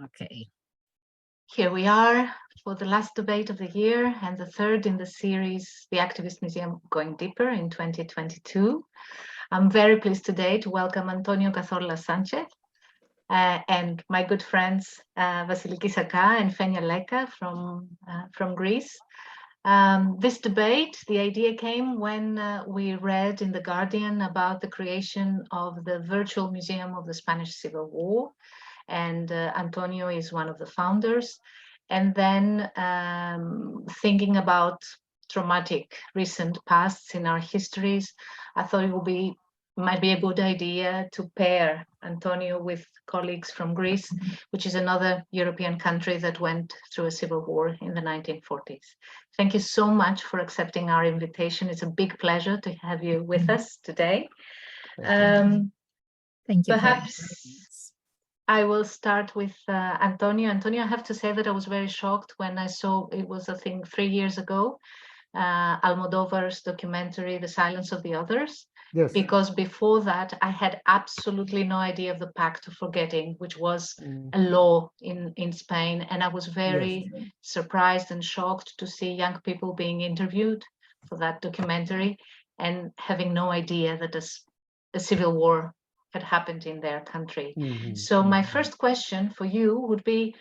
Okay. Here we are for the last debate of the year and the third in the series, The Activist Museum Going Deeper in 2022. I'm very pleased today to welcome Antonio Cazorla-Sanchez and my good friends Vassiliki, Sakka and Fenia Lekka from Greece. This debate, the idea came when we read in The Guardian about the creation of the virtual museum of the Spanish Civil War. And Antonio is one of the founders. And then thinking about traumatic recent pasts in our histories, I thought it might be a good idea to pair Antonio with colleagues from Greece, which is another European country that went through a civil war in the 1940s. Thank you so much for accepting our invitation. It's a big pleasure to have you with us today. Thank you. Perhaps I will start with Antonio. Antonio, I have to say that I was very shocked when I saw, it was I think 3 years ago, Almodóvar's documentary, The Silence of the Others. Yes. Because before that, I had absolutely no idea of the Pact of Forgetting, which was a law in Spain. And I was very surprised and shocked to see young people being interviewed for that documentary and having no idea that a civil war had happened in their country. So my first question for you would be,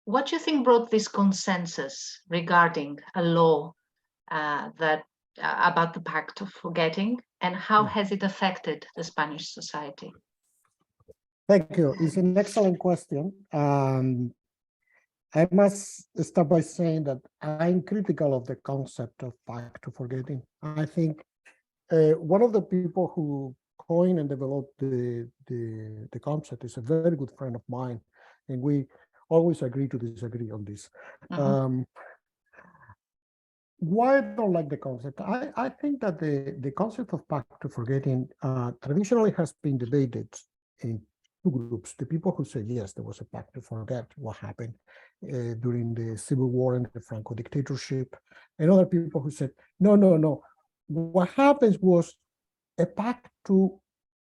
what do you think brought this consensus regarding a law about the Pact of Forgetting, and how has it affected the Spanish society? Thank you. It's an excellent question. I must start by saying that I'm critical of the concept of Pact of Forgetting. I think one of the people who coined and developed the concept is a very good friend of mine, and we always agree to disagree on this. Why I don't like the concept? I think that the concept of Pact of Forgetting traditionally has been debated in two groups. The people who say, yes, there was a pact to forget what happened during the Civil War and the Franco dictatorship, and other people who said, no. What happens was a pact to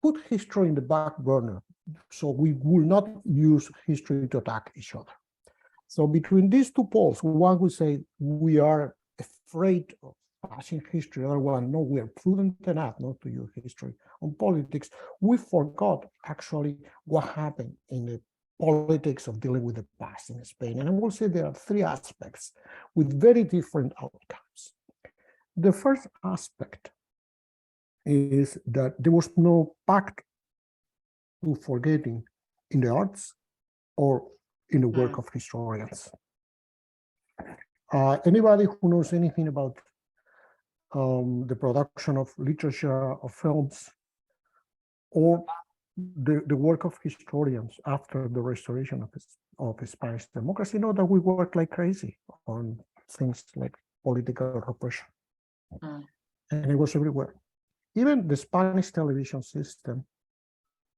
put history in the back burner, so we will not use history to attack each other. So between these two poles, one would say we are afraid of passing history, the other one, no, we are prudent enough not to use history on politics. We forgot actually what happened in the politics of dealing with the past in Spain. And I will say there are three aspects with very different outcomes. The first aspect is that there was no pact to forgetting in the arts or in the work of historians. Anybody who knows anything about the production of literature, of films, or the work of historians after the restoration of Spanish democracy know that we work like crazy on things like political repression. And it was everywhere. Even the Spanish television system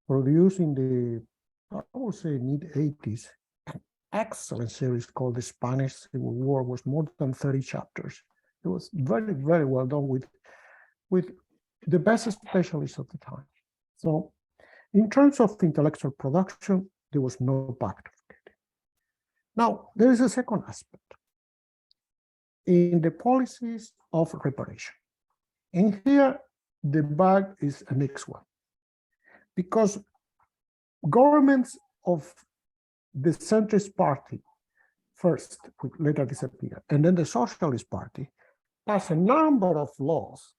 produced in the, I would say, mid-80s, an excellent series called The Spanish Civil War, was more than 30 chapters. It was very, very well done with the best specialists of the time. So in terms of intellectual production, there was no pact of forgetting. Now, there is a second aspect in the policies of reparation. And here, the bag is a mixed one, because governments of the centrist party first, which later disappeared, and then the socialist party passed a number of laws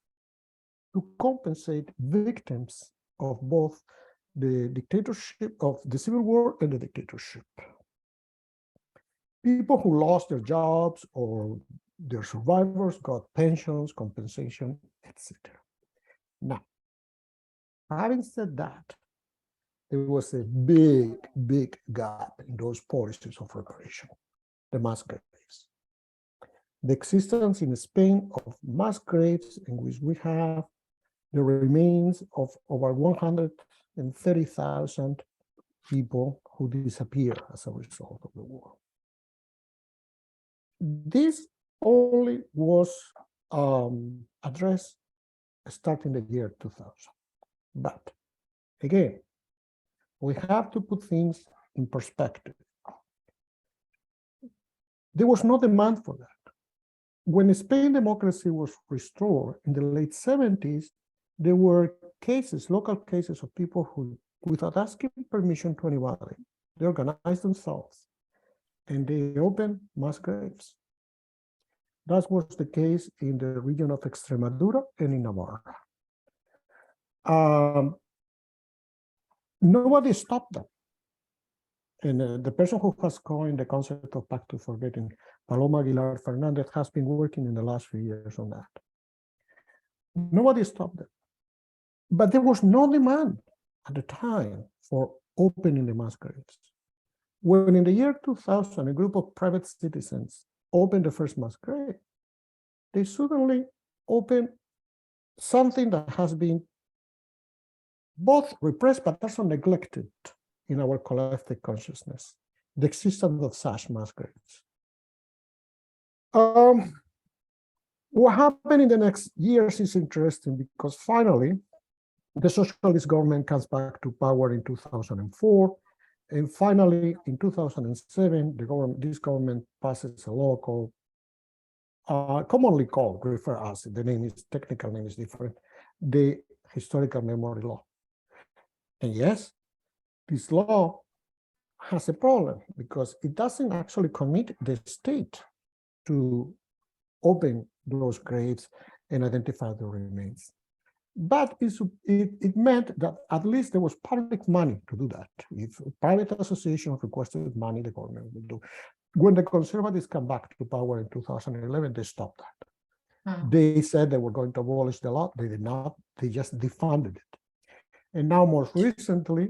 to compensate victims of both the dictatorship of the Civil War and the dictatorship. People who lost their jobs or their survivors got pensions, compensation, etc. Now, having said that, there was a big, big gap in those policies of reparation, the mass graves. The existence in Spain of mass graves in which we have the remains of over 130,000 people who disappeared as a result of the war. This only was addressed starting the year 2000. But again, We have to put things in perspective. There was no demand for that. When Spain democracy was restored in the late 70s, there were cases, local cases of people who, without asking permission to anybody, they organized themselves and they opened mass graves. That was the case in the region of Extremadura and in Navarra. Nobody stopped them. And the person who has coined the concept of pact to forgetting, Paloma Aguilar Fernandez, has been working in the last few years on that. Nobody stopped them. But there was no demand at the time for opening the mass graves. When in the year 2000, a group of private citizens opened the first mass grave, they suddenly opened something that has been both repressed but also neglected in our collective consciousness, the existence of such mass graves. What happened in the next years is interesting because finally, the socialist government comes back to power in 2004. And finally, in 2007, this government passes a law called, commonly called, refer as the name is, technical name is different, the Historical Memory Law. And yes, this law has a problem because it doesn't actually commit the state to open those graves and identify the remains. But it meant that at least there was public money to do that. If a private association requested money, the government would do. When the conservatives come back to power in 2011, they stopped that. They said they were going to abolish the law. They did not. They just defunded it. And now, most recently,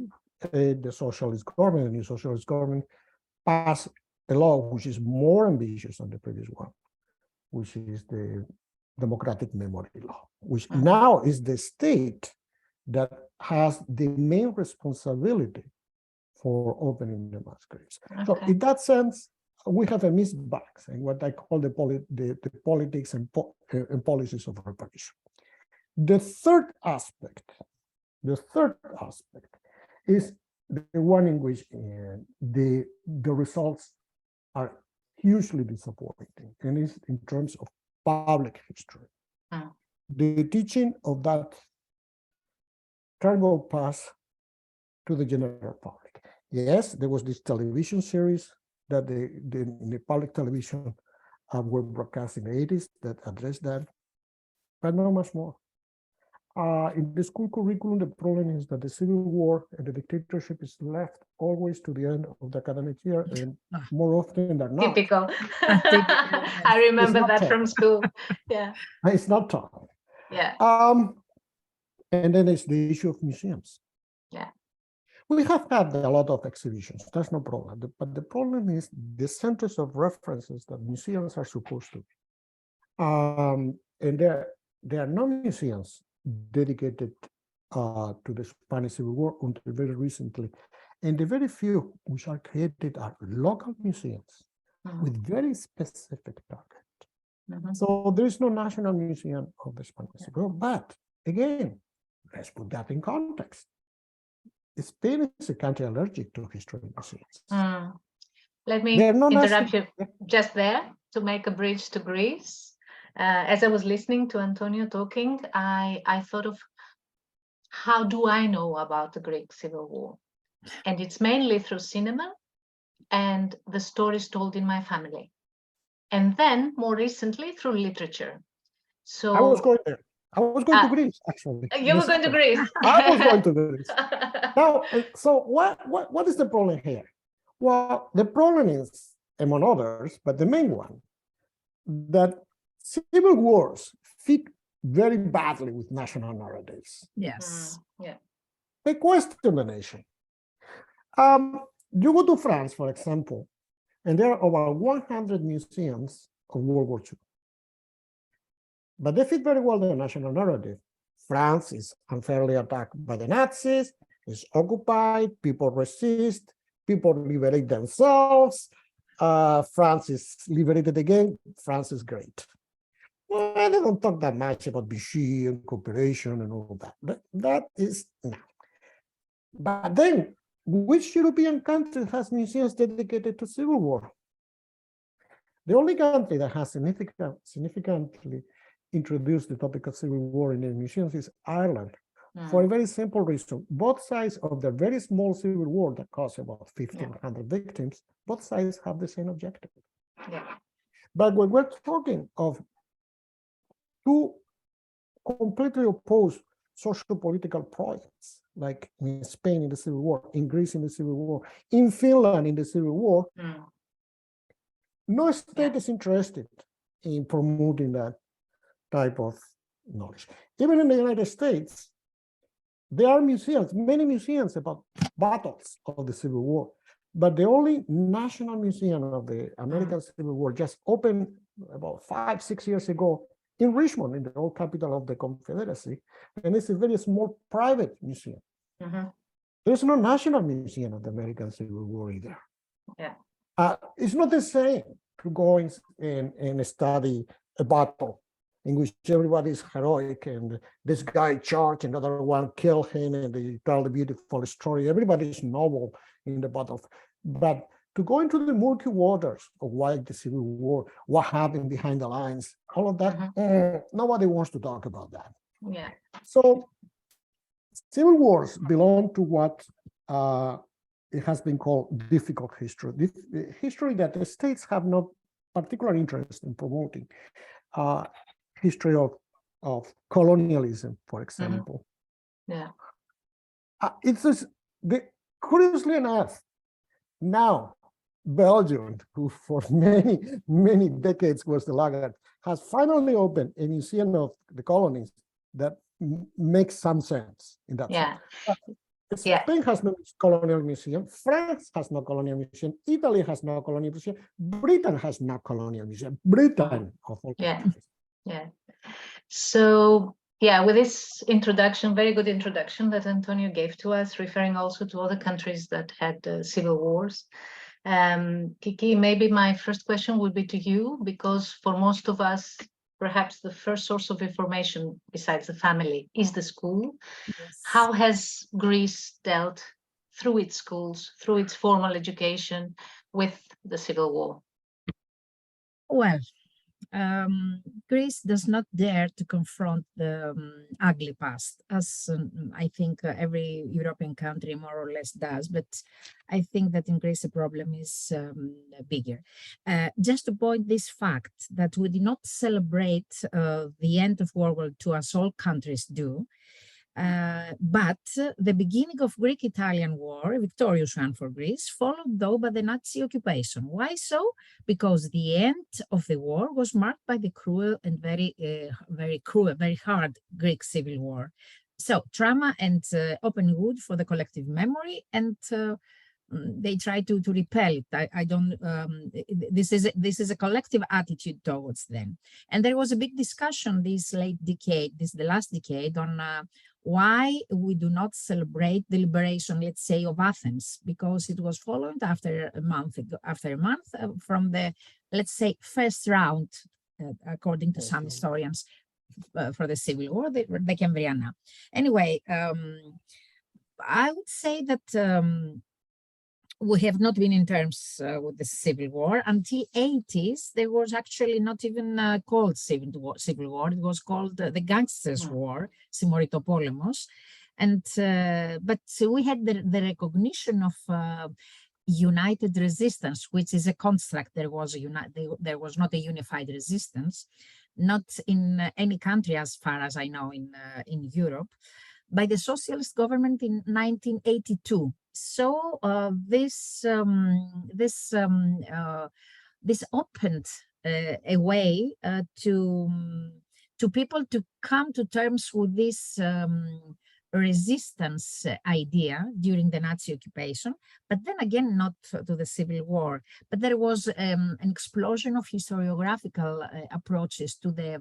the socialist government, the new socialist government, passed a law which is more ambitious than the previous one, which is the Democratic Memory Law, which now is the state that has the main responsibility for opening the mass graves. Okay. So in that sense, we have a mixed bag, and what I call the politics and policies of reparation. The third aspect is the one in which the results are hugely disappointing, and is in terms of public history. The teaching of that cargo pass to the general public. Yes, there was this television series that in the public television were broadcast in the 80s that addressed that, but not much more. In the school curriculum, the problem is that the civil war and the dictatorship is left always to the end of the academic year, and more often than not. Typical. I remember that from school. Yeah. It's not taught. Yeah. And then there's the issue of museums. Yeah. We have had a lot of exhibitions. That's no problem. But the problem is the centers of references that museums are supposed to be. And there are no museums dedicated to the Spanish Civil War until very recently. And the very few which are created are local museums with very specific target. So there is no national museum of the Spanish Civil War. But again, let's put that in context. Spain is a country allergic to history museums. Let me interrupt you just there to make a bridge to Greece. As I was listening to Antonio talking, I thought of how do I know about the Greek Civil War? And it's mainly through cinema and the stories told in my family. And then more recently through literature. So I was going there. I was going to Greece, actually. You were going to Greece. I was going to Greece. Now, so what is the problem here? Well, the problem is, among others, but the main one, that civil wars fit very badly with national narratives. Yes. Yeah. They question the nation. You go to France, for example, and there are over 100 museums of World War II. But they fit very well the national narrative. France is unfairly attacked by the Nazis, is occupied, people resist, people liberate themselves, France is liberated again, France is great. Well, they don't talk that much about Vichy and cooperation and all that. That is no. But then which European country has museums dedicated to Civil War? The only country that has significantly introduced the topic of Civil War in their museums is Ireland, for a very simple reason. Both sides of the very small Civil War that caused about 1,500 victims, both sides have the same objective. Yeah. But when we're talking of two completely opposed social political projects, like in Spain in the Civil War, in Greece in the Civil War, in Finland in the Civil War, no state is interested in promoting that type of knowledge. Even in the United States, there are museums, many museums about battles of the Civil War, but the only national museum of the American Civil War just opened about 5-6 years ago in Richmond, in the old capital of the Confederacy, and it's a very small private museum. There's no national museum of the American Civil War either. Yeah. It's not the same to go and study a battle in which everybody is heroic and this guy charged, another one killed him, and they tell the beautiful story. Everybody is noble in the battle. But to go into the murky waters of why the Civil War, what happened behind the lines, all of that, nobody wants to talk about that. Yeah. So Civil Wars belong to what it has been called difficult history, history that the states have no particular interest in promoting. History of colonialism, for example. Yeah. It's just, curiously enough, now Belgium, who for many decades was the laggard, has finally opened a museum of the colonies that makes some sense in that sense. Spain has no colonial museum, France has no colonial museum, Italy has no colonial museum, Britain has no colonial museum, Britain of all countries. Yeah. So, yeah, with this introduction, very good introduction that Antonio gave to us, referring also to other countries that had civil wars. Kiki, maybe my first question would be to you, because for most of us, perhaps the first source of information besides the family is the school. Yes. How has Greece dealt through its schools, through its formal education with the Civil War? Well, Greece does not dare to confront the ugly past, as I think every European country more or less does, but I think that in Greece the problem is bigger. Just to point this fact that we did not celebrate the end of World War II as all countries do, but the beginning of Greek-Italian War, a victorious one for Greece, followed though by the Nazi occupation. Why so? Because the end of the war was marked by the cruel and very hard Greek civil war. So trauma and open wound for the collective memory, and they try to repel it. I don't. This is a collective attitude towards them. And there was a big discussion this late decade, the last decade, on why we do not celebrate the liberation, let's say, of Athens, because it was followed after a month from the, let's say, first round, according to some historians, for the Civil War, the Cambriana. Anyway, I would say that we have not been in terms with the Civil War until 80s. There was actually not even called Civil War. It was called the Gangsters' War, Simoritopolemos. And but we had the recognition of united resistance, which is a construct. There was not a unified resistance, not in any country as far as I know in Europe, by the socialist government in 1982. So this opened a way to people to come to terms with this resistance idea during the Nazi occupation, but then again not to the Civil War. But there was an explosion of historiographical approaches to the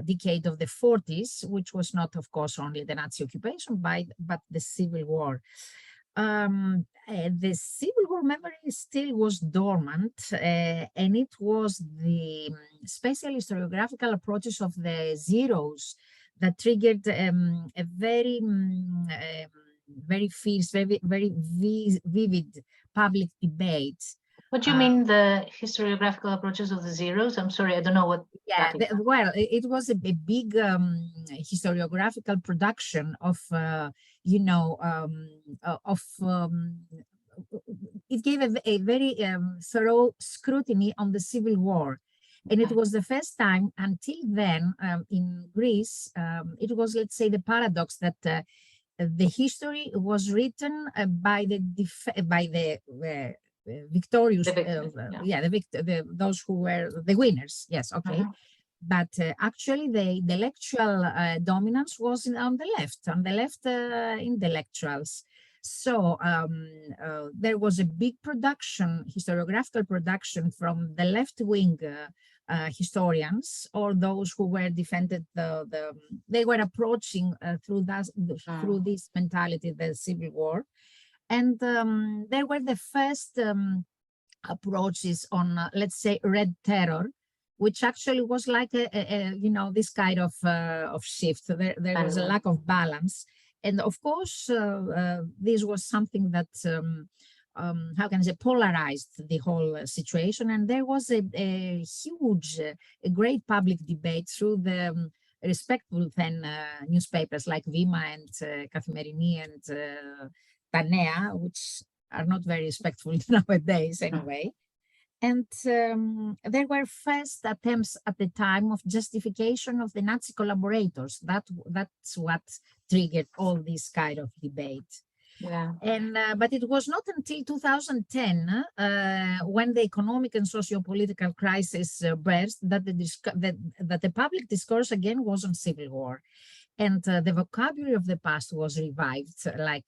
decade of the 40s, which was not, of course, only the Nazi occupation, but the Civil War. The Civil War memory still was dormant, and it was the special historiographical approaches of the zeros that triggered a very very fierce, very vivid public debate. What do you mean the historiographical approaches of the zeros? I'm sorry, I don't know what Yeah, that is. well, it was a big historiographical production of, you know, it gave a very thorough scrutiny on the Civil War. And it was the first time until then in Greece, it was, let's say, the paradox that the history was written by the victorious, those who were the winners. Yes, okay. But actually, the intellectual dominance was on the left intellectuals. So there was a big production, historiographical production from the left-wing historians, or those who were defended they were approaching through this mentality, the Civil War. And there were the first approaches on, let's say, red terror, which actually was like you know, this kind of shift. There was a lack of balance. And of course, this was something that, how can I say, polarized the whole situation. And there was a huge, a great public debate through the respectful then newspapers like Vima and Kathimerini and Tanea, which are not very respectful nowadays anyway. And there were first attempts at the time of justification of the Nazi collaborators. That's what triggered all this kind of debate. Yeah. And but it was not until 2010, when the economic and socio-political crisis burst, that the public discourse again was on civil war. And the vocabulary of the past was revived, like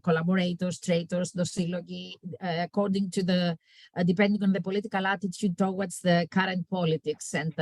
collaborators, traitors, doxology, according to the, depending on the political attitude towards the current politics and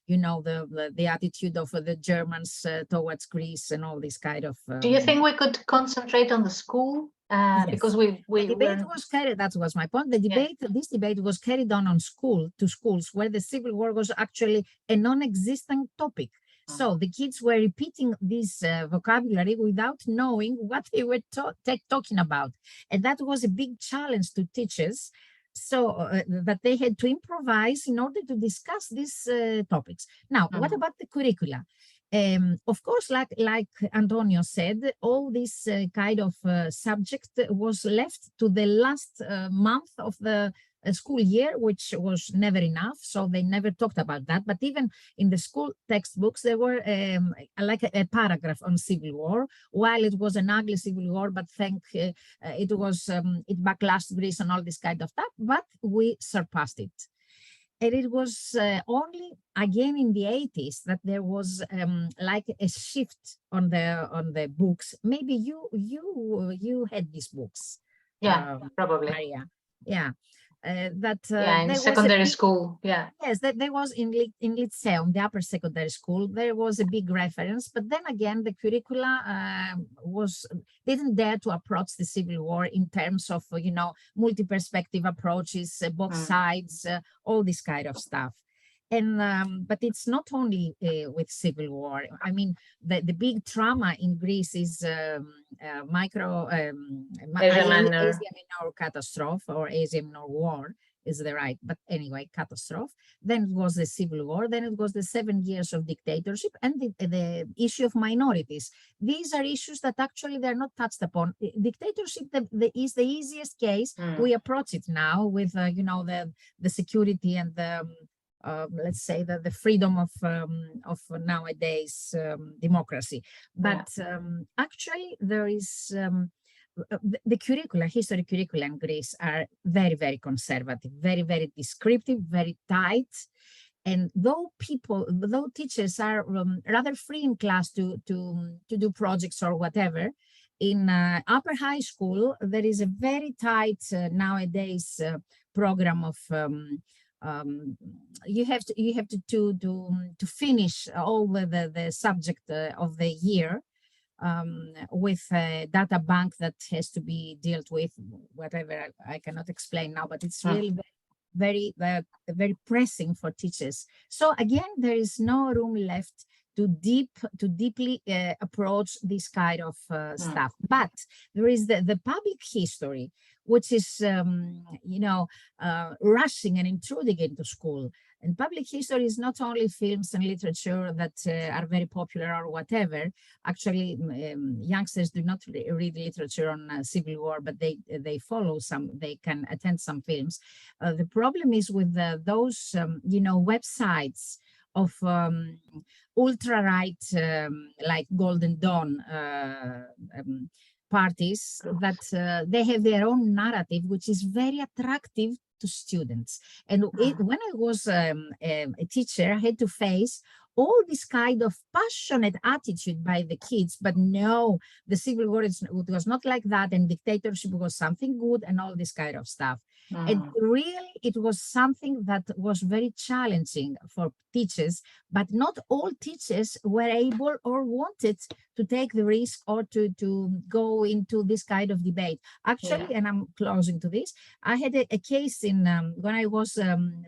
you know, the attitude of the Germans towards Greece and all this kind of. Do you think we could concentrate on the school? Yes. Because the debate was carried, that was my point. The debate, this debate was carried on schools where the Civil War was actually a non-existent topic. So the kids were repeating this vocabulary without knowing what they were talking about. And that was a big challenge to teachers. So that they had to improvise in order to discuss these topics. Now, what about the curricula? Of course, like Antonio said, all this kind of subject was left to the last month of the school year, which was never enough. So they never talked about that. But even in the school textbooks, there were like a paragraph on Civil War, while it was an ugly Civil War, but it was, it backlashed Greece and all this kind of stuff, but we surpassed it. And it was only again in the 80s that there was like a shift on the books. Maybe you had these books. Yeah, probably. Maria. Yeah. In secondary school, yes, that there was in Lyceum, the upper secondary school, there was a big reference, but then again the curricula didn't dare to approach the Civil War in terms of, you know, multi-perspective approaches, both sides, all this kind of stuff. And but it's not only with Civil War. I mean, the big trauma in Greece is Asia Minor catastrophe, or Asia Minor war is the right, but anyway, catastrophe. Then it was the Civil War. Then it was the 7 years of dictatorship and the issue of minorities. These are issues that actually they're not touched upon. Dictatorship is the easiest case. We approach it now with you know, the security and the let's say the freedom of nowadays democracy. But actually there is the curricula, history curricula in Greece are very, very conservative, very, very descriptive, very tight. And though teachers are rather free in class to do projects or whatever, in upper high school there is a very tight nowadays program of you have to finish all the subject of the year with a data bank that has to be dealt with, whatever I cannot explain now, but it's really very pressing for teachers. So again, there is no room left to deeply approach this kind of stuff. But there is the public history, which is rushing and intruding into school. And public history is not only films and literature that are very popular or whatever. Actually, youngsters do not read literature on Civil War, but they follow some, they can attend some films. The problem is with those, websites of ultra-right, like Golden Dawn parties, that they have their own narrative, which is very attractive to students. And when I was a teacher, I had to face all this kind of passionate attitude by the kids, but no, the Civil War was not like that, and dictatorship was something good, and all this kind of stuff. And really, it was something that was very challenging for teachers, but not all teachers were able or wanted to take the risk or to go into this kind of debate. Actually, and I'm closing to this, I had a case in when I was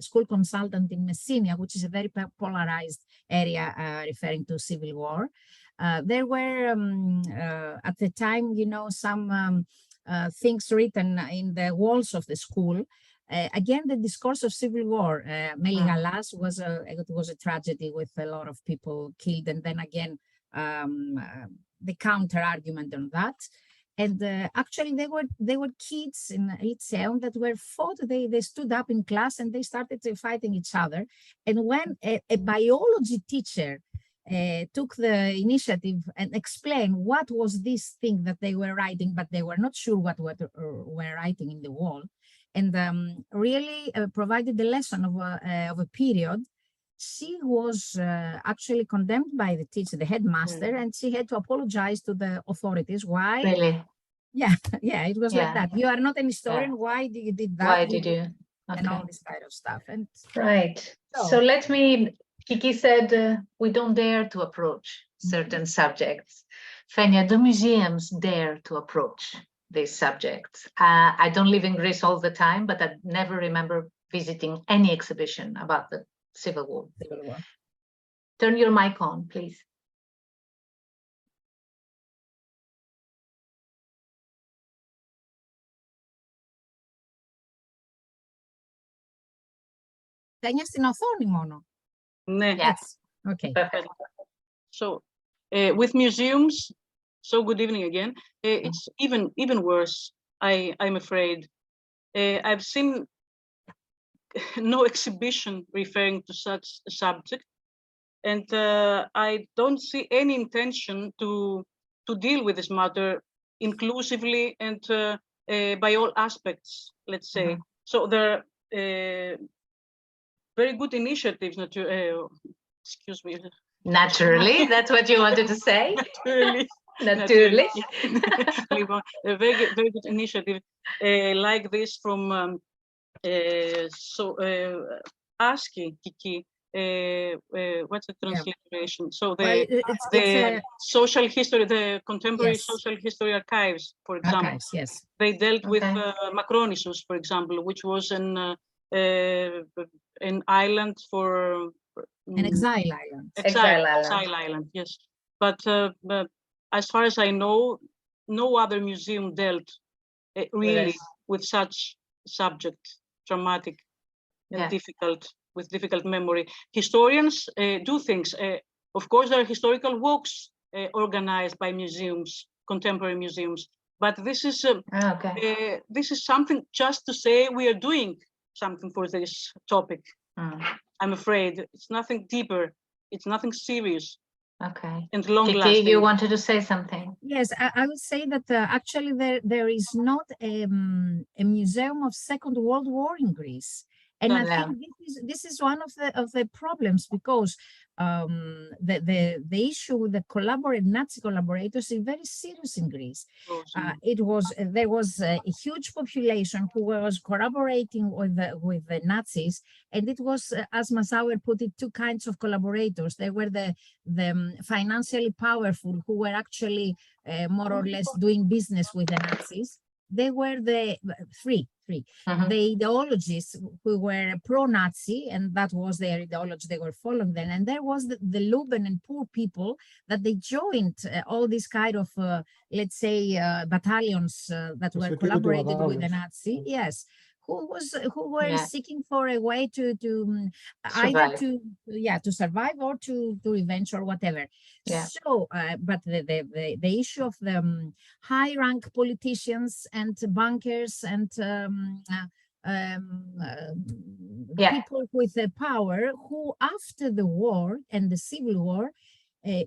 school consultant in Messina, which is a very polarized area referring to Civil War. There were at the time, some things written in the walls of the school. Again, the discourse of Civil War, Meligalas was a tragedy with a lot of people killed, and then again the counter argument on that. And actually, they were kids in Lyceum that were fought. They stood up in class and they started fighting each other. And when a biology teacher took the initiative and explained what was this thing that they were writing, but they were not sure what were writing in the wall, and really provided the lesson of a period. She was actually condemned by the teacher, the headmaster, and she had to apologize to the authorities. Why? Really? Yeah, it was like that. You are not an historian. Why did you did that? Why did you? Okay. And all this kind of stuff. And right. So let me. Kiki said we don't dare to approach certain subjects. Fenia, do museums dare to approach these subjects? I don't live in Greece all the time, but I never remember visiting any exhibition about the Civil War. Turn your mic on, please. Φένια στην οθόνη μόνο. Yes. Okay. Perfect. So with museums, so good evening again. It's even worse, I'm afraid. I've seen no exhibition referring to such a subject, and I don't see any intention to deal with this matter inclusively and by all aspects, let's say. So there are very good initiatives, excuse me. Naturally, that's what you wanted to say. Naturally. A very good initiative like this from ASCII, Kiki. What's the transliteration? So the social history, the contemporary social history archives, for example. Archives, yes. They dealt with Macronisus, for example, which was an island for an exile island. Exile island, yes. But as far as I know, no other museum dealt really with such subject, traumatic and with difficult memory. Historians do things. Of course, there are historical walks organized by museums, contemporary museums. But this is this is something just to say we are doing something for this topic. I'm afraid it's nothing deeper. It's nothing serious. Okay. And long-lasting. Kiki, you wanted to say something? Yes, I would say that actually there is not a museum of Second World War in Greece. And I think this is one of the problems, because the issue with the Nazi collaborators is very serious in Greece. There was a huge population who was collaborating with the Nazis, and it was, as Masauer put it, two kinds of collaborators. There were the financially powerful, who were actually more or less doing business with the Nazis. They were the three. three. Mhm. The ideologies who were pro-Nazi, and that was their ideology, they were following them. And there was the Luben and poor people that they joined all these kind of, let's say, battalions that were Security collaborated with the battalions. Nazi. Yes. Who were Yeah. seeking for a way to Survive. either to survive or to revenge or whatever. Yeah. So but the issue of the high rank politicians and bankers and Yeah. people with the power who after the war and the civil war,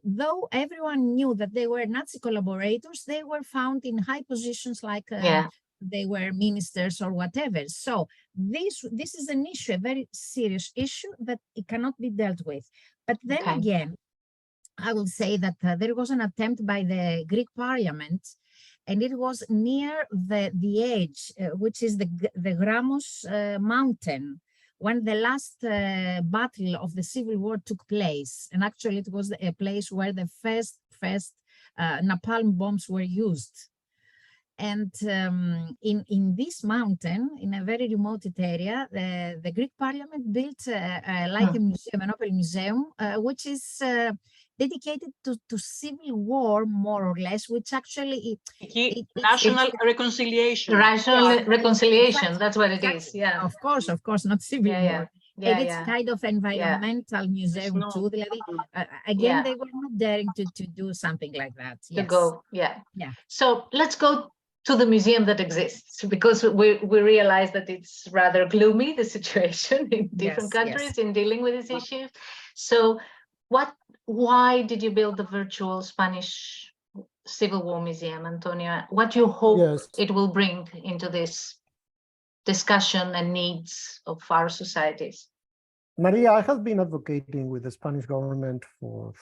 though everyone knew that they were Nazi collaborators, they were found in high positions like Yeah. they were ministers or whatever. So this is an issue, a very serious issue that it cannot be dealt with. But then Okay. again, I will say that there was an attempt by the Greek parliament, and it was near the edge, which is the Gramos mountain, when the last battle of the Civil War took place. And actually it was a place where the first napalm bombs were used. And in this mountain, in a very remote area, the Greek parliament built like a museum, an open museum, which is dedicated to civil war, more or less, which actually National reconciliation. Rational reconciliation, exactly, that's what it exactly. is. Yeah. Of course, not civil Yeah, yeah. war. Yeah, And it's yeah. kind of environmental museum no- too. Again, Yeah. they were not daring to do something like that. To Yes. go. Yeah. Yeah. So let's go to the museum that exists, because we realize that it's rather gloomy, the situation in different Yes, countries in dealing with this issue. So why did you build the virtual Spanish Civil War Museum, Antonio? What do you hope Yes. it will bring into this discussion and needs of our societies? Maria, I have been advocating with the Spanish government for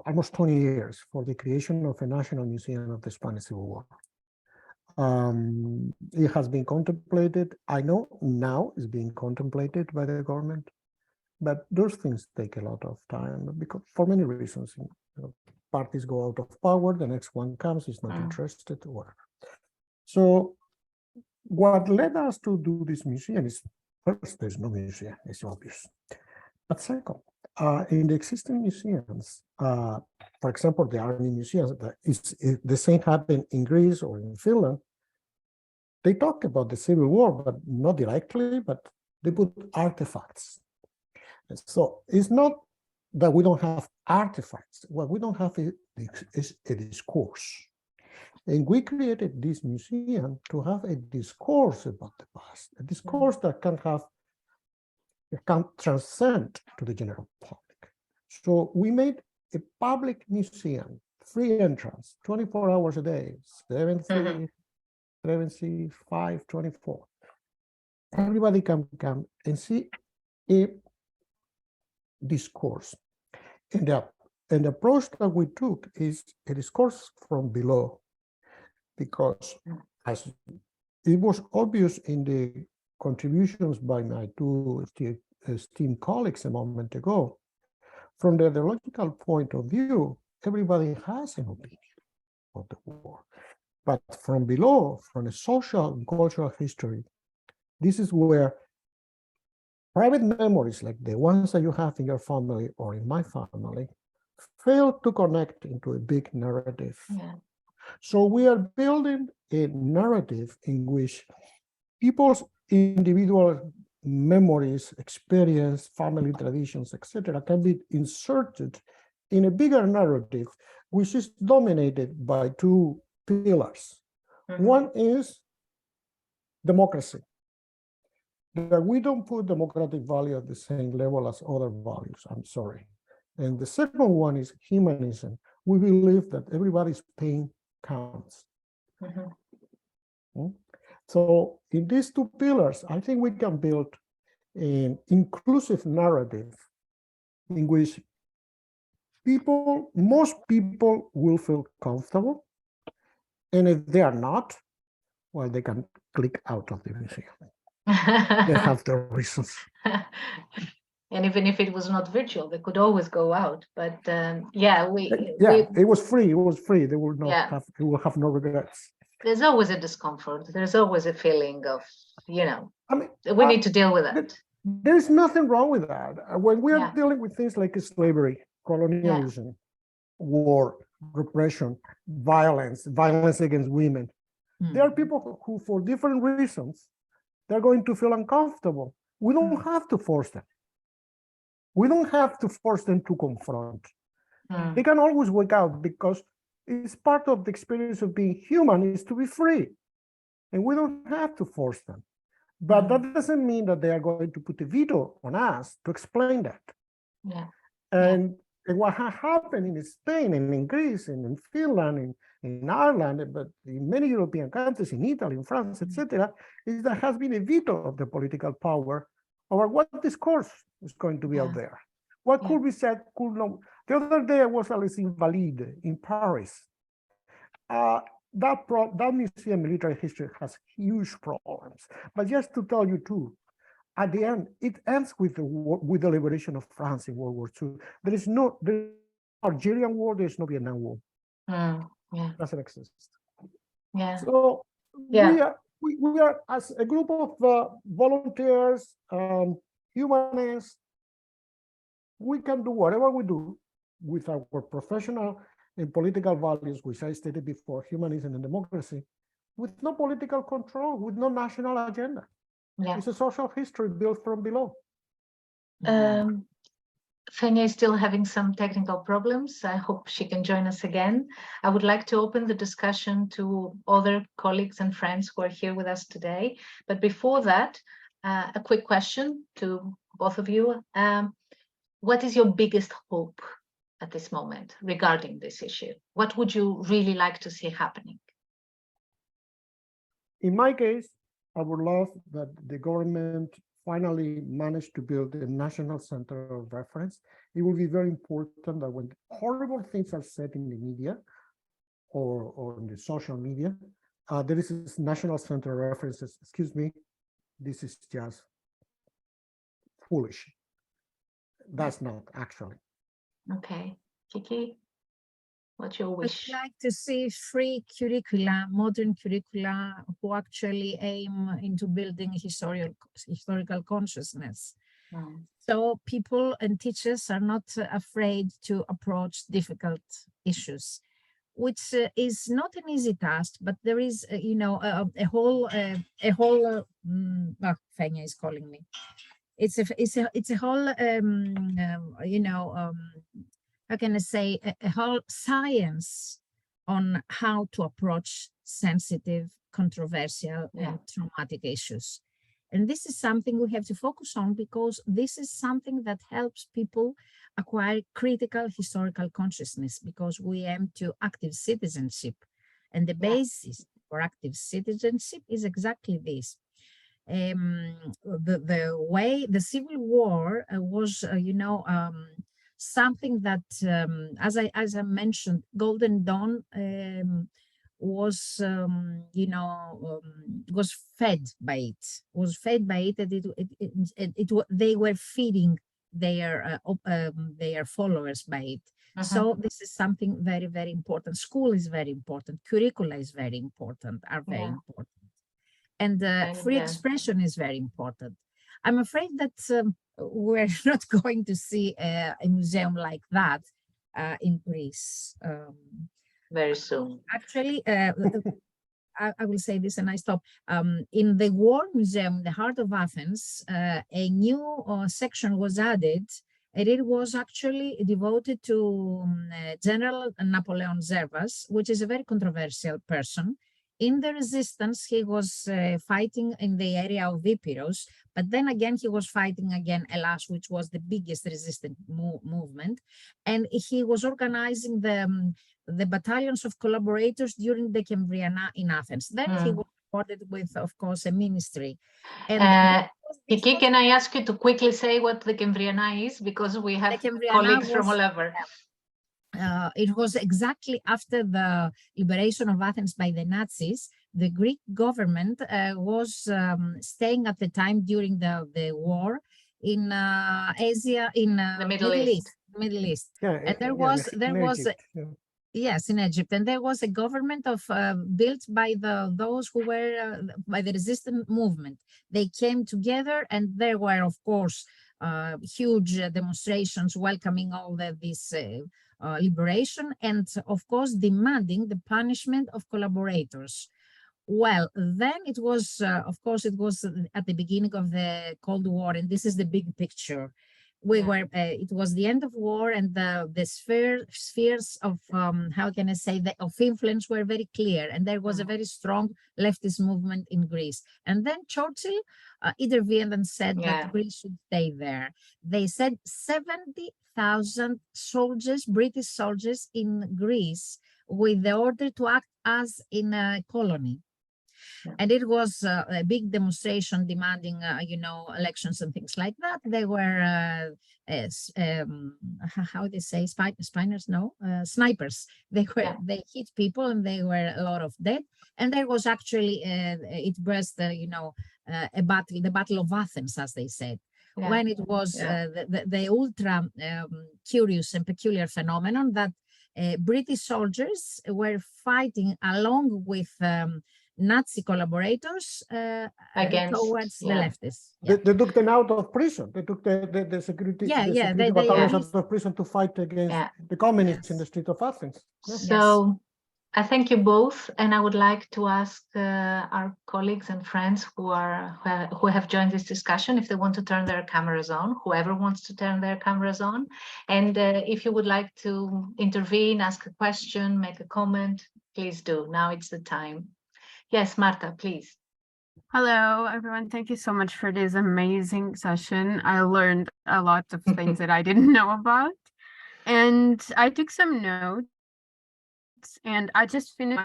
almost 20 years for the creation of a national museum of the Spanish Civil War. It has been contemplated. I know now it's being contemplated by the government, but those things take a lot of time because for many reasons. Parties go out of power, the next one comes, is not interested, or whatever. So what led us to do this museum is, first, there's no museum, it's obvious. But second, in the existing museums, for example, the army museums, the same happened in Greece or in Finland. They talk about the Civil War, but not directly, but they put artifacts. And so it's not that we don't have artifacts. What we don't have is a discourse. And we created this museum to have a discourse about the past, a discourse that can transcend to the general public. So we made a public museum, free entrance, 24 hours a day, 7/3/5/24. Everybody can come and see a discourse. And the approach that we took is a discourse from below, because as it was obvious in the contributions by my two esteemed colleagues a moment ago, from the ideological point of view, everybody has an opinion of the war. But from below, from a social and cultural history, this is where private memories, like the ones that you have in your family or in my family, fail to connect into a big narrative. Yeah. So we are building a narrative in which people's individual memories, experience, family traditions, etc., can be inserted in a bigger narrative, which is dominated by two pillars. One is democracy. That we don't put democratic value at the same level as other values, I'm sorry. And the second one is humanism. We believe that everybody's pain counts. So in these two pillars, I think we can build an inclusive narrative in which most people will feel comfortable. And if they are not, well, they can click out of the museum. They have their reasons. And even if it was not virtual, they could always go out. But it was free. It was free. They will not have. They will have no regrets. There's always a discomfort. There's always a feeling of, you know, I mean, we need to deal with it. There's nothing wrong with that. When we are Yeah. dealing with things like slavery, colonialism, war, repression, violence against women, there are people who, for different reasons, they're going to feel uncomfortable. We don't have to force them. We don't have to force them to confront. They can always wake out, because it's part of the experience of being human is to be free. And we don't have to force them. But that doesn't mean that they are going to put a veto on us to explain that. Yeah. And what has happened in Spain and in Greece and in Finland and in Ireland, but in many European countries, in Italy, in France, etc., is there has been a veto of the political power over what discourse is going to be out there. What could be said, could not. The other day I was at Les Invalides in Paris. That museum, military history, has huge problems. But just to tell you too, at the end, it ends with the liberation of France in World War II. There is no Algerian war, there is no Vietnam War. Doesn't exist. So we are, as a group of volunteers, humanists, we can do whatever we do with our professional and political values, which I stated before, humanism and democracy, with no political control, with no national agenda. It's a social history built from below. Fenia is still having some technical problems. I hope she can join us again. I would like to open the discussion to other colleagues and friends who are here with us today. But before that, a quick question to both of you. What is your biggest hope at this moment regarding this issue? What would you really like to see happening? In my case, I would love that the government finally managed to build a national center of reference. It will be very important that when horrible things are said in the media or in the social media, there is this national center of references. Excuse me, this is just foolish. That's not actually. Okay, Kiki, what's your wish? I'd like to see free curricula, modern curricula, who actually aim into building historical consciousness. So people and teachers are not afraid to approach difficult issues, which is not an easy task, but there is, you know, a whole. Fenia is calling me. It's a whole, you know, how can I say, a whole science on how to approach sensitive, controversial, and traumatic issues. And this is something we have to focus on, because this is something that helps people acquire critical historical consciousness, because we aim to active citizenship. And the basis for active citizenship is exactly this. The way the Civil War was, you know, something that, as I mentioned, Golden Dawn was, you know, was fed by it. Was fed by it, and they were feeding their followers by it. So this is something very, very important. School is very important. Curricula is very important. Are very important. And free expression is very important. I'm afraid that we're not going to see a museum like that in Greece. Very soon. Actually, I will say this and I stop. In the War Museum, the heart of Athens, a new section was added, and it was actually devoted to General Napoleon Zervas, which is a very controversial person. In the resistance, he was fighting in the area of Epirus, but then again, he was fighting again Hellas, which was the biggest resistance movement. And he was organizing the battalions of collaborators during the Cambriana in Athens. Then he was supported with, of course, a ministry. And Kiki, can I ask you to quickly say what the Cambriana is? Because we have colleagues from all over. It was exactly after the liberation of Athens by the Nazis. The Greek government was staying at the time during the war in Asia, in the Middle East. Yeah, And there was Yes, in Egypt, and there was a government of built by those who were by the resistance movement. They came together, and there were, of course, huge demonstrations welcoming all this liberation, and of course demanding the punishment of collaborators. Well, then it was, of course, it was at the beginning of the Cold War, and this is the big picture. It was the end of war, and the spheres of, how can I say, of influence were very clear, and there was a very strong leftist movement in Greece. And then Churchill intervened and said that Greece should stay there. They said 70,000 soldiers, British soldiers in Greece, with the order to act as in a colony. And it was a big demonstration demanding, elections and things like that. They were, how they say, spiners? No, snipers. They hit people, and they were a lot of dead. And there was actually, it burst, a battle, the Battle of Athens, as they said. When it was the ultra curious and peculiar phenomenon that British soldiers were fighting along with Nazi collaborators towards the leftists. They took them out of prison. They took the security, battalions out of prison to fight against the communists in the street of Athens. So I thank you both, and I would like to ask our colleagues and friends who have joined this discussion if they want to turn their cameras on, whoever wants to turn their cameras on, and if you would like to intervene, ask a question, make a comment, please do. Now it's the time. Yes, Marta, please. Hello, everyone. Thank you so much for this amazing session. I learned a lot of things that I didn't know about, and I took some notes, and I just finished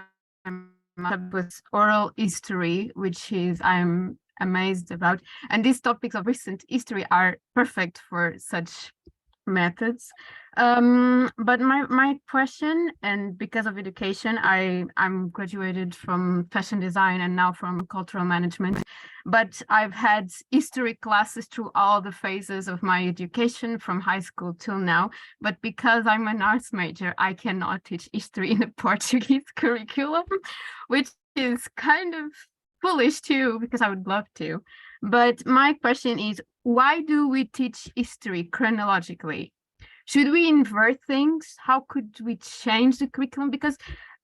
with oral history, which is I'm amazed about. And these topics of recent history are perfect for such methods. But my question, and because of education, I'm graduated from fashion design and now from cultural management, but I've had history classes through all the phases of my education from high school till now. But because I'm an arts major, I cannot teach history in a Portuguese curriculum, which is kind of foolish too, because I would love to. But my question is, why do we teach history chronologically? Should we invert things? How could we change the curriculum? Because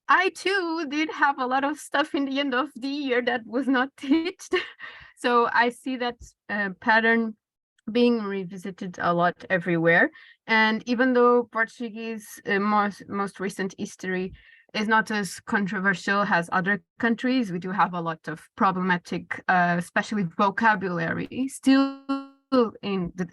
I too did have a lot of stuff in the end of the year that was not taught. So I see that pattern being revisited a lot everywhere. And even though Portuguese most recent history is not as controversial as other countries, we do have a lot of problematic, especially vocabulary,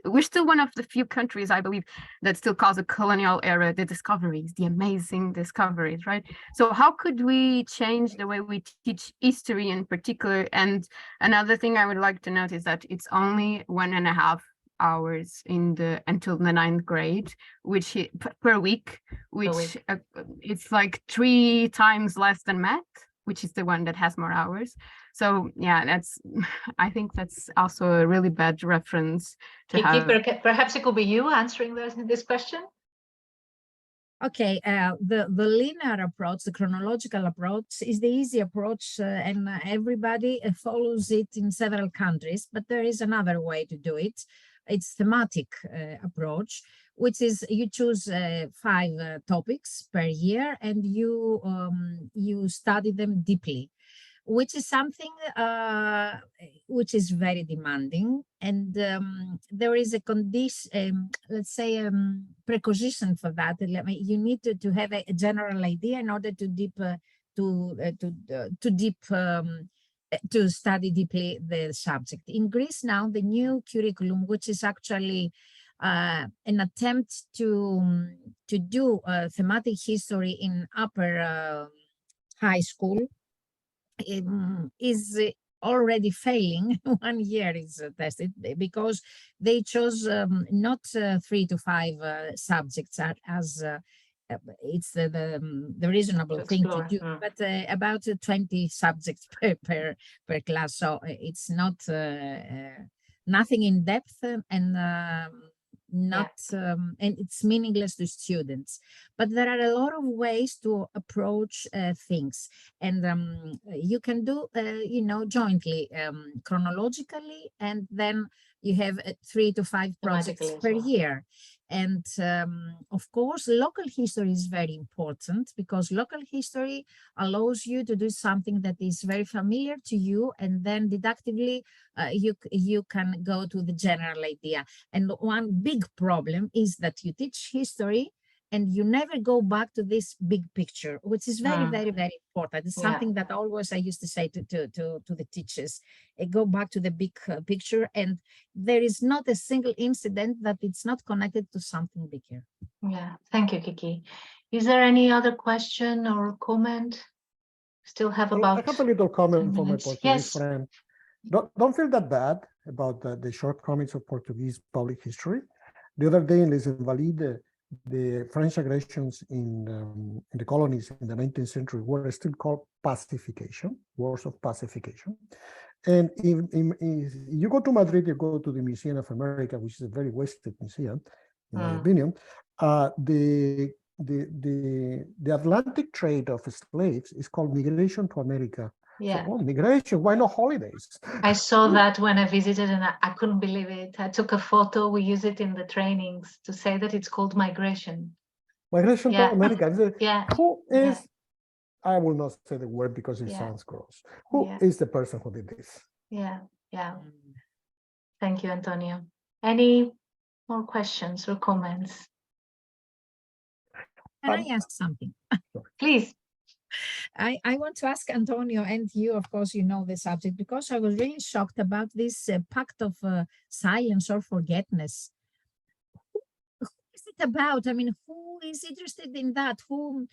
we're still one of the few countries, I believe, that still calls the colonial era the discoveries, the amazing discoveries, right? So how could we change the way we teach history in particular? And another thing I would like to note is that it's only 1.5 hours until the 9th grade, which per week, which it's like 3 times less than math, which is the one that has more hours. So yeah, I think that's also a really bad reference to have. Perhaps it could be you answering this question. Okay, the linear approach, the chronological approach, is the easy approach, and everybody follows it in several countries. But there is another way to do it. It's thematic approach, which is you choose 5 topics per year, and you study them deeply, which is something which is very demanding. And there is a condition, let's say, precondition for that. You need to have a general idea in order to study deeply the subject. In Greece now, the new curriculum, which is actually an attempt to do thematic history in upper high school, is already failing. 1 year is tested because they chose not 3 to 5 subjects as it's the reasonable thing to do, but about 20 subjects per class. So it's not nothing in depth, and not and it's meaningless to students. But there are a lot of ways to approach things, and you can do jointly, chronologically, and then you have 3 to 5 projects per year. And of course, local history is very important, because local history allows you to do something that is very familiar to you, and then deductively you can go to the general idea. And one big problem is that you teach history and you never go back to this big picture, which is very, very, very important. It's something that always I used to say to the teachers, go back to the big picture, and there is not a single incident that it's not connected to something bigger. Yeah, thank you, Kiki. Is there any other question or comment? Still have about I have a little comment from my minutes. Portuguese friend. Don't feel that bad about the shortcomings of Portuguese public history. The other day in Les Invalides, the French aggressions in the colonies in the 19th century were still called pacification, wars of pacification. And if you go to Madrid, you go to the Museum of America, which is a very wasted museum, in my opinion. The Atlantic trade of slaves is called migration to America. Yeah. So, migration, why not holidays? I saw that when I visited, and I couldn't believe it. I took a photo. We use it in the trainings to say that it's called migration. Migration to America. Who is, I will not say the word because it sounds gross. Who is the person who did this? Yeah. Thank you, Antonio. Any more questions or comments? Can I ask something? Please. I want to ask Antonio, and you, of course, you know the subject, because I was really shocked about this pact of silence or forgetfulness. Who is it about? I mean, who is interested in that? Who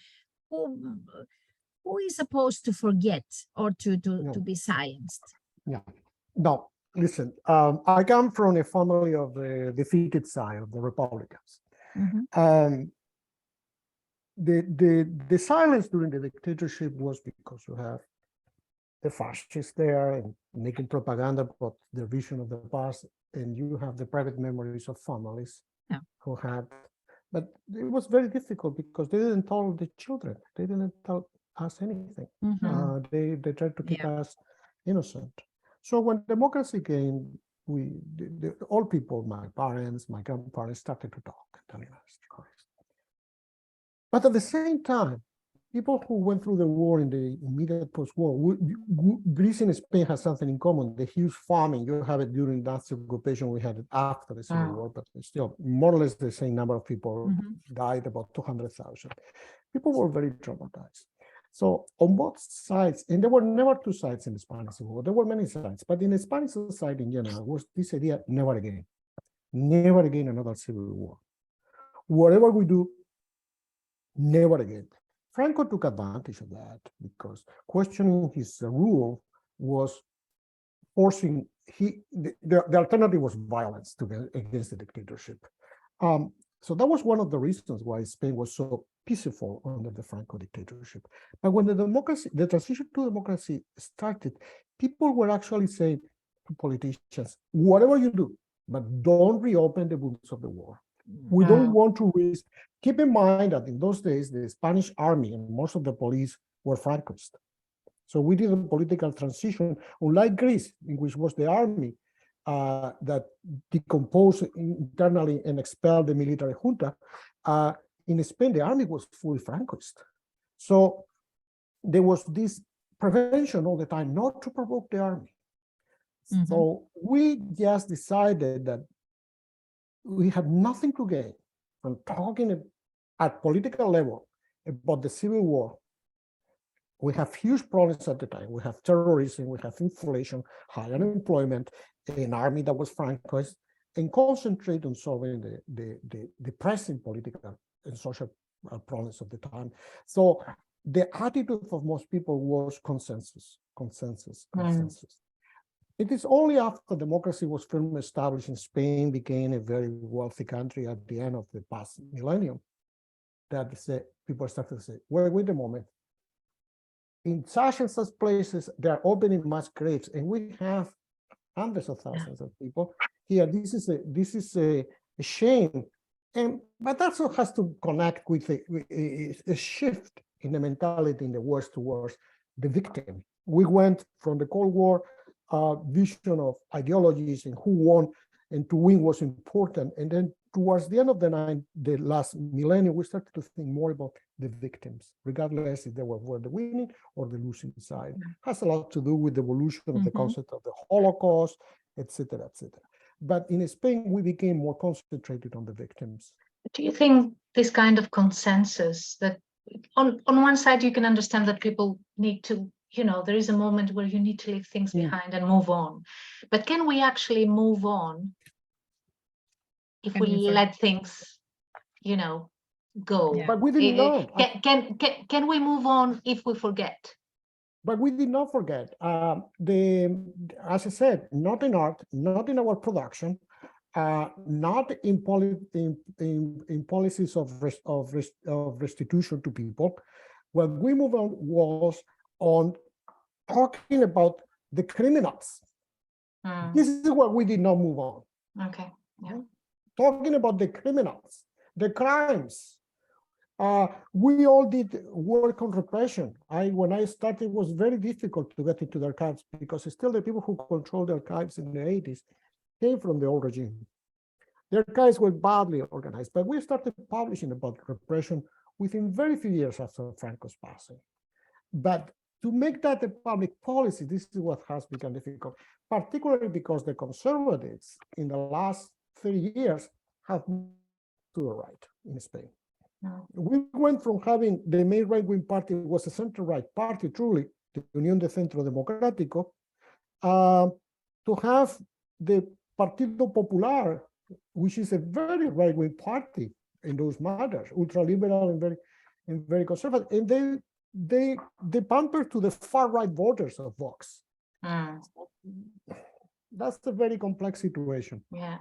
is supposed to forget or to be silenced? Yeah. No, listen, I come from a family of the defeated side of the Republicans. The silence during the dictatorship was because you have the fascists there and making propaganda about their vision of the past, and you have the private memories of families who had, but it was very difficult because they didn't tell the children, they didn't tell us anything. They tried to keep us innocent. So when democracy came, all people, my parents, my grandparents, started to talk and telling us stories. But at the same time, people who went through the war in the immediate post-war, Greece and Spain has something in common. The huge famine, you have it during Nazi occupation, we had it after the Civil War, but still more or less the same number of people died, about 200,000. People were very traumatized. So on both sides, and there were never two sides in the Spanish Civil War, there were many sides, but in the Spanish side in general was this idea, never again another civil war. Whatever we do, never again. Franco took advantage of that because questioning his rule was forcing, the alternative was violence against the dictatorship. So that was one of the reasons why Spain was so peaceful under the Franco dictatorship. But when the transition to democracy started, people were actually saying to politicians, whatever you do, but don't reopen the wounds of the war. We don't want to risk. Keep in mind that in those days, the Spanish army and most of the police were Francoist. So we did a political transition, unlike Greece, in which was the army that decomposed internally and expelled the military junta. In Spain, the army was fully Francoist. So there was this prevention all the time not to provoke the army. So we just decided that we had nothing to gain from talking at political level about the Civil War. We have huge problems at the time. We have terrorism, we have inflation, high unemployment, an army that was Francoist, and concentrate on solving the pressing political and social problems of the time. So the attitude of most people was consensus. It is only after democracy was firmly established and Spain became a very wealthy country at the end of the past millennium that people started to say, wait a moment. In such and such places, they are opening mass graves, and we have hundreds of thousands of people here. This is a shame. But also has to connect with a shift in the mentality in the West towards the victim. We went from the Cold War vision of ideologies and who won, and to win was important. And then towards the end of the last millennium, we started to think more about the victims, regardless if they were the winning or the losing side. It has a lot to do with the evolution of the concept of the Holocaust, etc., etc. But in Spain, we became more concentrated on the victims. Do you think this kind of consensus that on one side, you can understand that people need to, there is a moment where you need to leave things behind and move on. But can we actually move on if we let things, go? Yeah. But we did not. Can we move on if we forget? But we did not forget. As I said, not in art, not in our production, not in policies of restitution to people. What we moved on was on talking about the criminals. This is what we did not move on. Okay. Yeah. Talking about the criminals, the crimes. We all did work on repression. When I started, it was very difficult to get into the archives because still the people who controlled the archives in the 80s came from the old regime. The archives were badly organized, but we started publishing about repression within very few years after Franco's passing. But to make that a public policy, this is what has become difficult, particularly because the conservatives in the last 30 years have moved to the right in Spain. We went from having the main right-wing party was a center-right party, truly, the Unión de Centro Democrático, to have the Partido Popular, which is a very right-wing party in those matters, ultra-liberal and very conservative, and they pamper to the far-right voters of Vox. That's a very complex situation. Yeah.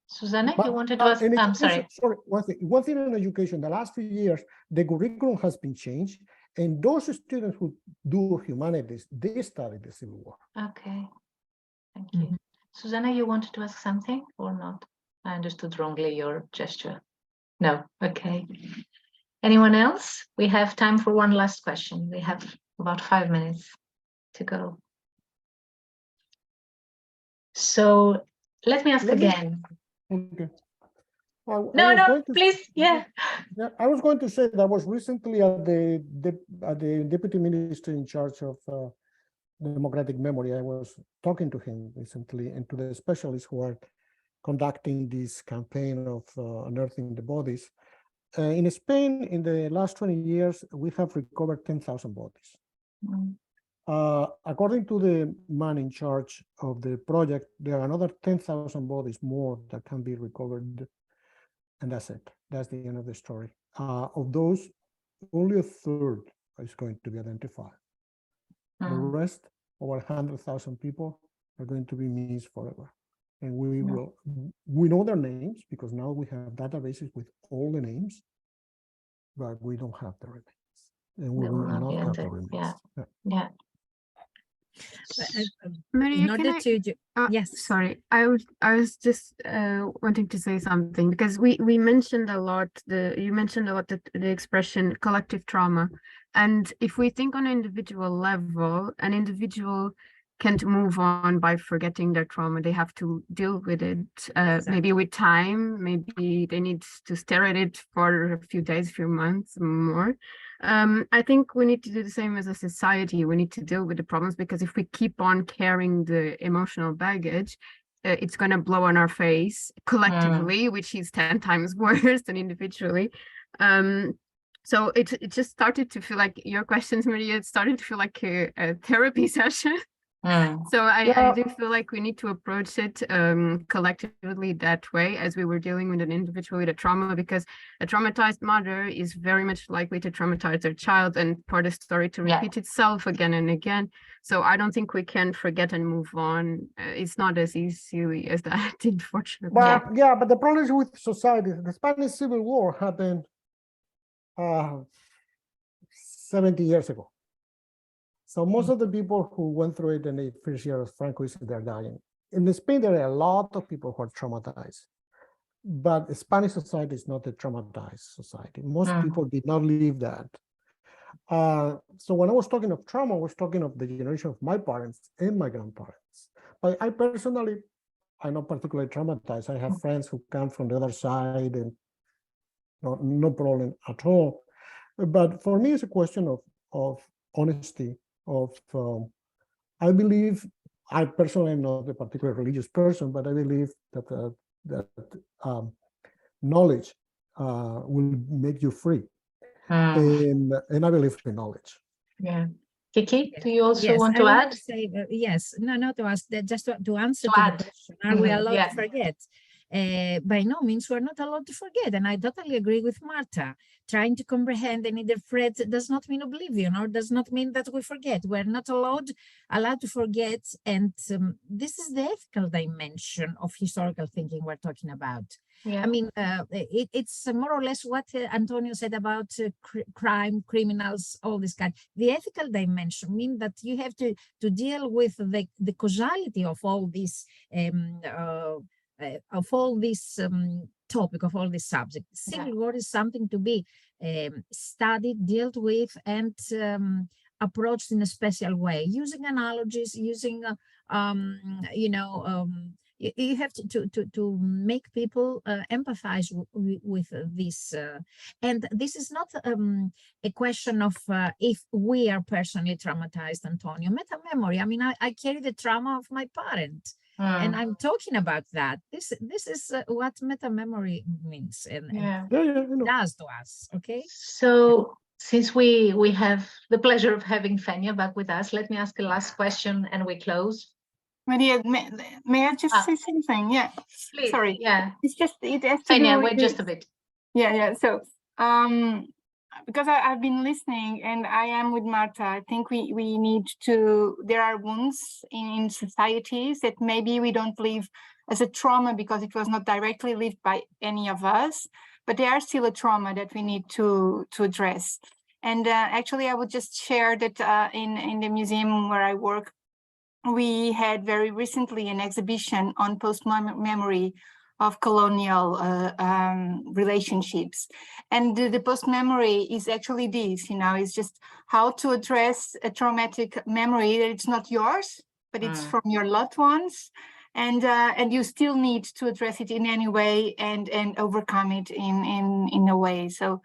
Susanna, you wanted to ask? I'm sorry. Sorry, one thing in education, the last few years, the curriculum has been changed, and those students who do humanities, they study the Civil War. Okay, thank you. Susanna, you wanted to ask something or not? I understood wrongly your gesture. No, okay. Anyone else? We have time for one last question. We have about 5 minutes to go. So let me ask again. Okay. No, please, yeah. I was going to say that I was recently at the deputy minister in charge of democratic memory. I was talking to him recently and to the specialists who are conducting this campaign of unearthing the bodies. In Spain, in the last 20 years, we have recovered 10,000 bodies. According to the man in charge of the project, there are another 10,000 bodies more that can be recovered, and that's it. That's the end of the story. Of those, only a third is going to be identified. The rest, over 100,000 people, are going to be missed forever. And we know their names because now we have databases with all the names, but we don't have the remains, and we will not have the remains. Yeah. Maria, in order yes, sorry, I was just wanting to say something because we mentioned a lot you mentioned a lot the expression collective trauma, and if we think on an individual level, an individual can't move on by forgetting their trauma. They have to deal with it, maybe with time, maybe they need to stare at it for a few days, few months more. I think we need to do the same as a society. We need to deal with the problems, because if we keep on carrying the emotional baggage, it's going to blow on our face collectively, which is 10 times worse than individually. So it just started to feel like your questions, Maria, it started to feel like a therapy session. So I do feel like we need to approach it collectively that way, as we were dealing with an individual with a trauma, because a traumatized mother is very much likely to traumatize their child and for the story to repeat itself again and again. So I don't think we can forget and move on. It's not as easy as that, unfortunately. But but the problem is with society. The Spanish Civil War happened 70 years ago. So most of the people who went through it in the first year of Franco, they're dying. In Spain, there are a lot of people who are traumatized. but Spanish society is not a traumatized society. Most people did not live that. So when I was talking of trauma, I was talking of the generation of my parents and my grandparents. But I personally, I'm not particularly traumatized. I have friends who come from the other side and no problem at all. But for me, it's a question of honesty, I believe, I personally am not a particularly religious person, but I believe that knowledge will make you free. And I believe in knowledge. Yeah. Kiki, do you also Yes, want I to would add? like to say, yes, no, not to ask, just to answer To to add. the question, are we allowed Yeah. to forget? By no means, we're not allowed to forget. And I totally agree with Marta. Trying to comprehend and interpret does not mean oblivion, or does not mean that we forget. We're not allowed to forget. And this is the ethical dimension of historical thinking we're talking about. Yeah. I mean, it's more or less what Antonio said about crime, criminals, all this kind. The ethical dimension means that you have to deal with the causality of all this topic, of all this subject. Civil war is something to be studied, dealt with, and approached in a special way, using analogies, using you have to make people empathize with this, and this is not a question of if we are personally traumatized, Antonio. Meta memory. I mean, I carry the trauma of my parent, and I'm talking about that. This is what meta memory means and does to us. Okay. So since we have the pleasure of having Fenia back with us, let me ask a last question and we close. Maria, may I just say something? Yeah. Please. Sorry. Yeah. It's just, it has to Fenia, do wait with just a bit. Yeah. So, because I've been listening and I am with Marta, I think we need to, there are wounds in societies that maybe we don't live as a trauma because it was not directly lived by any of us, but they are still a trauma that we need to address. And actually, I would just share that in the museum where I work, we had very recently an exhibition on post-memory of colonial relationships. And the post-memory is actually this, it's just how to address a traumatic memory that it's not yours, but it's from your loved ones. And you still need to address it in any way and overcome it in a way. So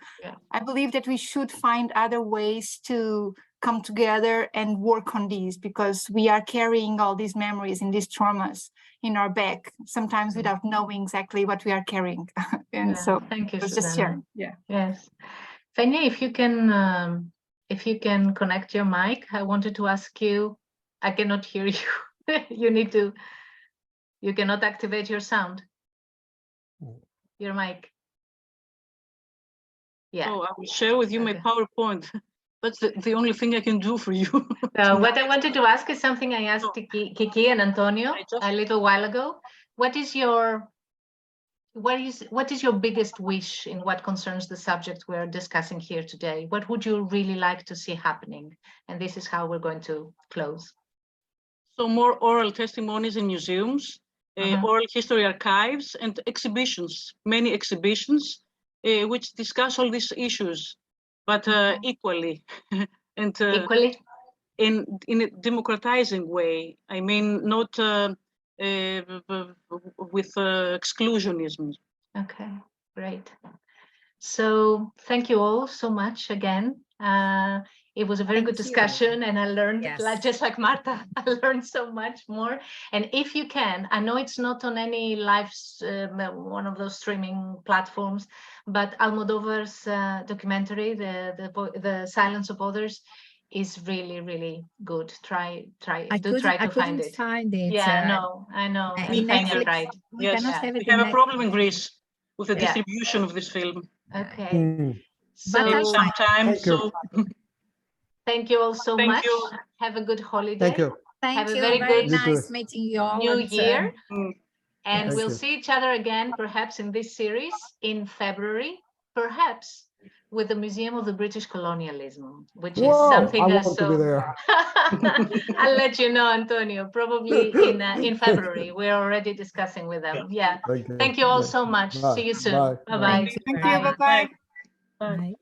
I believe that we should find other ways to come together and work on these, because we are carrying all these memories and these traumas in our back, sometimes without knowing exactly what we are carrying. And so thank you, just share. Yeah. Yes. Fenia, if you can connect your mic, I wanted to ask you, I cannot hear you. You cannot activate your sound. Your mic. Yeah. Oh, I will share with you my PowerPoint. That's the only thing I can do for you. What I wanted to ask is something I asked Kiki and Antonio a little while ago. What is your biggest wish in what concerns the subject we're discussing here today? What would you really like to see happening? And this is how we're going to close. So more oral testimonies in museums, oral history archives, and exhibitions, many exhibitions, which discuss all these issues, but equally and equally in a democratizing way. I mean, not with exclusionism. Okay, great. So thank you all so much again. It was a very good discussion, and I learned, just like Marta, I learned so much more. And if you can, I know it's not on any live, one of those streaming platforms, but Almodóvar's documentary, the Silence of Others, is really, really good. Try to find it. Yeah, I know. And Fenia, right? Yes, we have a problem in Greece with the distribution of this film. Okay. So sometime. Thank you all so much. Have a good holiday. Thank you. Have a very good nice meeting you all. New Year. And we'll see each other again, perhaps in this series in February, perhaps with the Museum of the British Colonialism, which is Whoa, something I that's want to be there. I'll let you know, Antonio, probably in February. We're already discussing with them. Yeah. Thank you all so much. Bye. See you soon. Bye. Bye-bye. Thank you. Bye-bye. Bye.